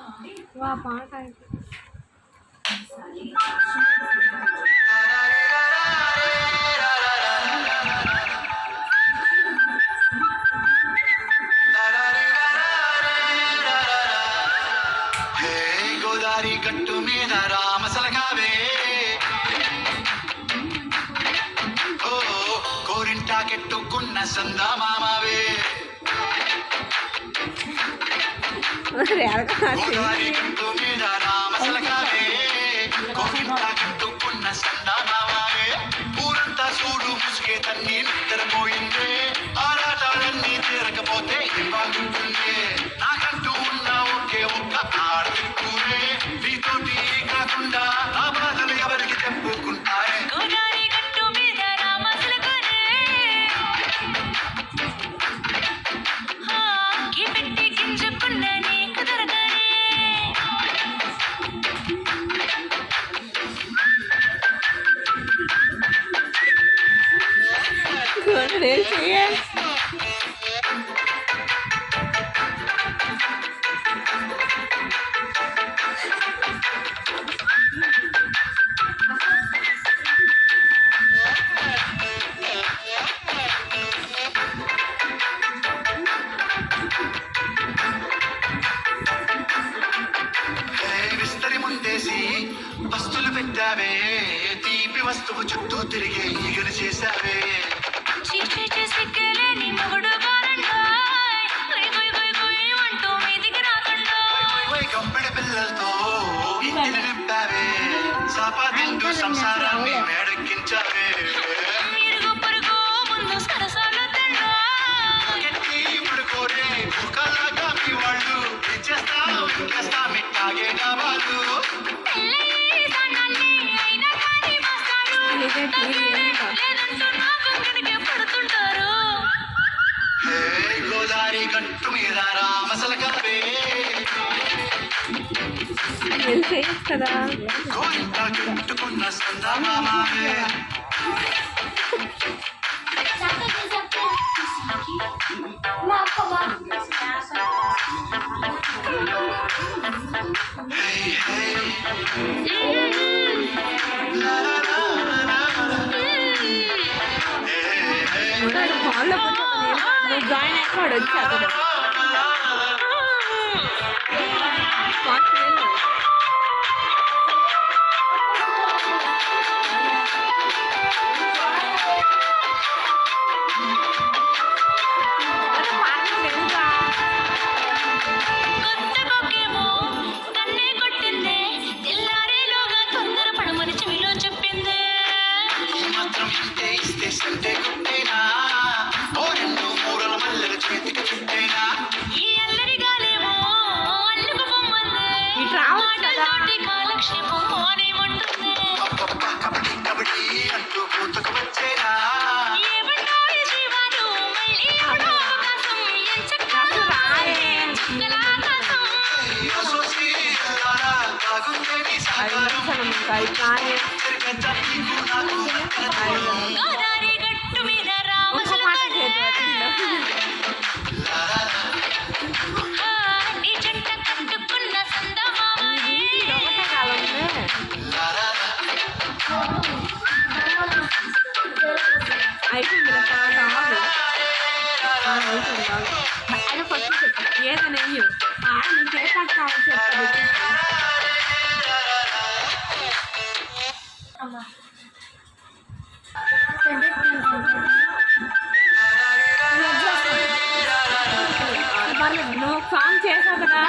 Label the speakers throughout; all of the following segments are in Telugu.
Speaker 1: పాట
Speaker 2: గోదారి గట్టు మీద రామసలగావే ఓ గోరింటాకెట్టుకున్న సందా మామావే గోదారి గట్టు మీద రామసలగావే గోరింటాకెట్టుకున్న సందా మామావే ఊరంతా చూడు ముసుగే తన్ని నిద్రపోయిందే ఆరాటాలన్నీ తీరకపోతే బాగుంటుందే నాకంటూ ఉన్న ఒకే ఒక్క ఆడదిక్కునే నీతోటి కాకుండా నా బాధలు ఎవరికి చెప్పుకుంటారే
Speaker 3: గోదారి గట్టు మీద రామసలగానే పెట్టి గింజుకున్న నీకు దొరకనే
Speaker 2: విస్తరి ముందేసి వస్తువులు పెట్టావే తీపి వస్తువు చుట్టూ తిరిగే ఈగలు చేశావే
Speaker 3: చీచి చేసి కేలేని మొగుడు బారండాయ్ గుయ్ గుయ్ గుయ్ గుయ్ అంటూ మీదికి రాకండాయ్
Speaker 2: గంపెడ పిల్లలతో ఇంటిని నింపావే సాపాదింటూ సంసారాన్ని మేడెక్కించావే
Speaker 3: ఇరుగు పొరుగు ముందు సరసాలు తండాయ్
Speaker 2: గట్టి పడుకోరే ముఖాలాగా మీ వాళ్ళు ఇచ్చేస్తాం ఇంకేస్తాం ఇట్టాగే కావాలి
Speaker 3: పెళ్ళయి సన్నాన్ని అయినా కానీ వస్తారు లేదంటూ నా వెంకటికే పడుతుంటారు
Speaker 2: గోదారి గట్టు మీద రామసలగావే
Speaker 1: కదా
Speaker 2: గోరింట కట్టుకున్న సందా మామావే
Speaker 1: నువ్వు జాయిన్ అయిపోయాడు వచ్చి అతను
Speaker 3: కొత్తకొకేమో కన్నే కొట్టిందే తెల్లారేలోగా తొందర పడమని చెవిలో చెప్పిందే
Speaker 2: ఈ మాత్రం ఇంతే ఇస్తే సంటే కొట్టేనా ఓ రెండు మూరల మల్లెల చేతికి చుట్టేనా
Speaker 3: ఈ అల్లరి గాలేమో అల్లుకు పొమ్మందే
Speaker 1: ఇటు రావచ్చు కదా.
Speaker 3: మాటలతోటి కాలక్షేపం మానేమంటుందే
Speaker 2: అబ్బబ్బా కబడ్డీ కబడ్డీ అంటూ కూతకు వచ్చేనా
Speaker 3: ఏమంటాయి జీవాలు మళ్ళీ ఎప్పుడో అవకాశం ఎంచక్కాదు చుక్కల ఆకాశం
Speaker 2: అసోసి అల్లారా బాగుందే నీ సహకారం తిరిగేద్దా నీకు నాకు మధ్యన
Speaker 3: గోదారి గట్టు మీద రామసలగానే నీ జంట కట్టుకున్న సందమామనే
Speaker 1: అయిపోయింది అది ఫస్ట్ చెప్పు ఏదైనా వెయ్యు నేను చేసాక కావాలి చెప్తాను పర్లేదు నువ్వు సాంగ్ చేసావు కదా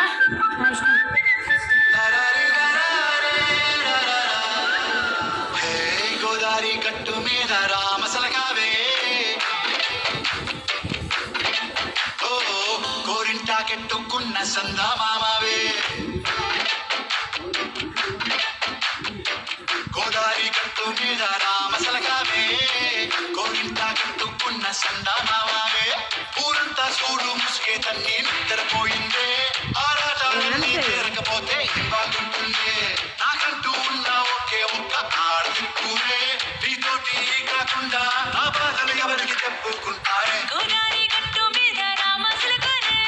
Speaker 2: గోదారి గట్టు మీద రామసలగావే ఓ గోరింటాకెట్టుకున్న సందా మామావే గోదారి గట్టు మీద రామసలగావే గోరింటాకెట్టుకున్న సందా మామావే ఊరంతా చూడు ముసుగే తన్ని నిద్రపోయిందే ఆరాటాలన్నీ తీరకపోతే బాగుంటుందే నాకంటూ ఉన్న ఒకే ఒక్క ఆడదిక్కునే నీతోటి కాకుండా నా బాధలు ఎవరికి చెప్పుకుంటారే
Speaker 3: గోదారి గట్టు మీద రామసలగానే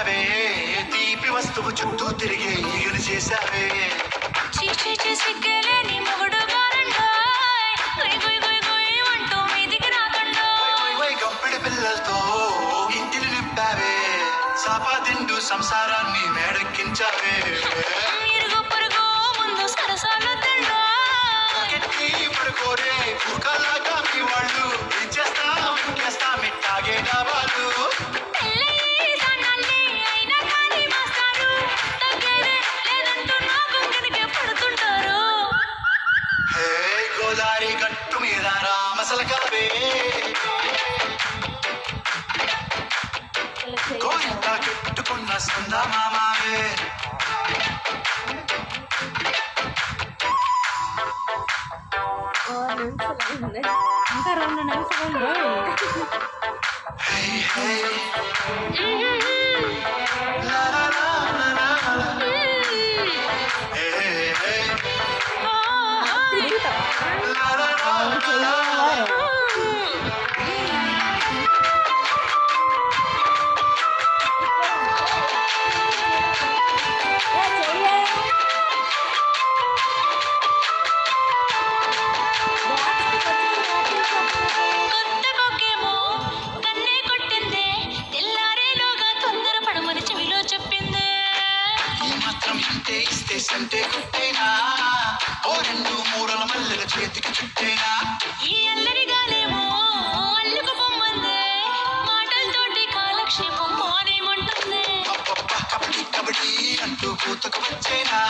Speaker 2: నింపావే తీపి వస్తువు చుట్టూ తిరిగే ఈగలు చేశావే
Speaker 3: చీచి సిగ్గలేని మొగుడు గారండోయ్ గుయ్ గుయ్ గుయ్ గుయ్ అంటూ మీదికి రాకండోయ్
Speaker 2: వై గంపిడి పిల్లలతో ఇంటిని నింపావే సాపాదిండు సంసారాన్ని మేడెక్కించావే
Speaker 3: ఇరుగు పొరుగు ముందు సరసాలు తండోయ్
Speaker 2: గట్టి పడుకోరే కుక్కలాగా మీ వాళ్ళు ఇచ్చేస్తాం ఇంకేస్తాం ఇట్టాగే డాబాలు
Speaker 3: పెళ్ళయి సన్నాల్ని అయినా కానీ మాస్తారు తగ్గేదే లేదంటూ నా కొంగనికే పడుతుంటారు
Speaker 2: హే గోదారి గట్టు మీద రామసలకావే గోరింట కెట్టుకున్న సంద మామావే
Speaker 1: ఇంకా 2 నిమిషాలు
Speaker 2: హే హే లా లా లా లా లా లా. హే హే లా లా లా లా లా.
Speaker 3: కొత్త కొక్కేమో కన్నే కొట్టిందే తెల్లారేలోగా తొందర పడమని చెవిలో చెప్పిందే
Speaker 2: ఈ మాత్రం ఇంతే ఇస్తే సంటే కొట్టేనా ఓ 2-3 మల్లెల చేతికి చుట్టేనా
Speaker 3: ఈ అల్లరి గాలేమో అల్లుకు పొమ్మందే మాటలతోటి కాలక్షేపం మానేమంటుందే
Speaker 2: అబ్బబ్బా కబడ్డీ కబడ్డీ అంటూ కూతకు వచ్చేనా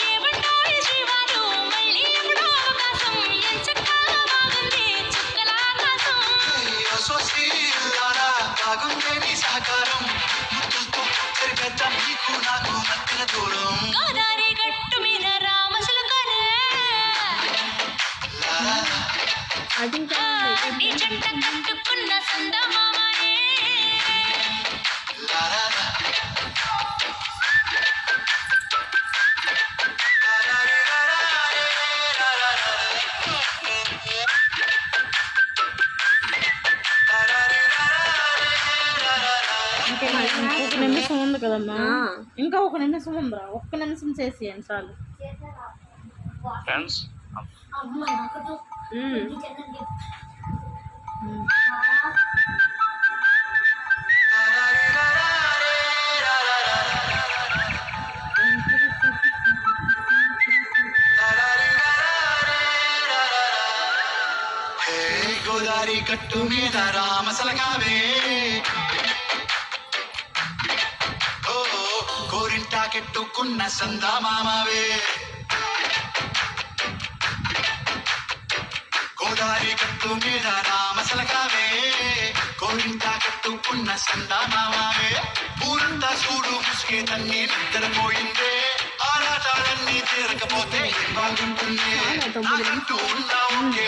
Speaker 3: ఏమంటాయి శ్రీవారు మళ్ళీ ఎప్పుడో అవకాశం ఎంచక్కా బాగుంది చుక్కల ఆకాశం
Speaker 2: సోసీలారా బాగుందే నీ సహకారం ముద్దులతో సరిపెద్దాం నీకు నాకు మధ్యన దూరం
Speaker 3: గోదారి గట్టు మీద రామసులుకనే
Speaker 2: లాలా
Speaker 1: అది ఇంకా
Speaker 3: నీ జంట కట్టుకున్న సందమామనే
Speaker 2: లాలా
Speaker 4: ఒక నిమిషం ఉంది కదమ్మా ఇంకా ఒక నిమిషం ఉందిరా ఒక్క నిమిషం చేసేయండి చాలు
Speaker 5: ఫ్రెండ్స్
Speaker 2: హే గోదారి గట్టు మీద రామసలకావే ఓ గోరింటా కెట్టుకున్న సందా మామావే గోదారి గట్టు మీద రామసలకావే గోరింటా కెట్టుకున్న సందా మామావే ఊరంతా చూడు ముసుగే తన్ని నిద్రపోయిందే ఆరాటాలన్నీ తీరకపోతే ఏం బాగుంటుందే నాకంటూ ఉన్న ఒకే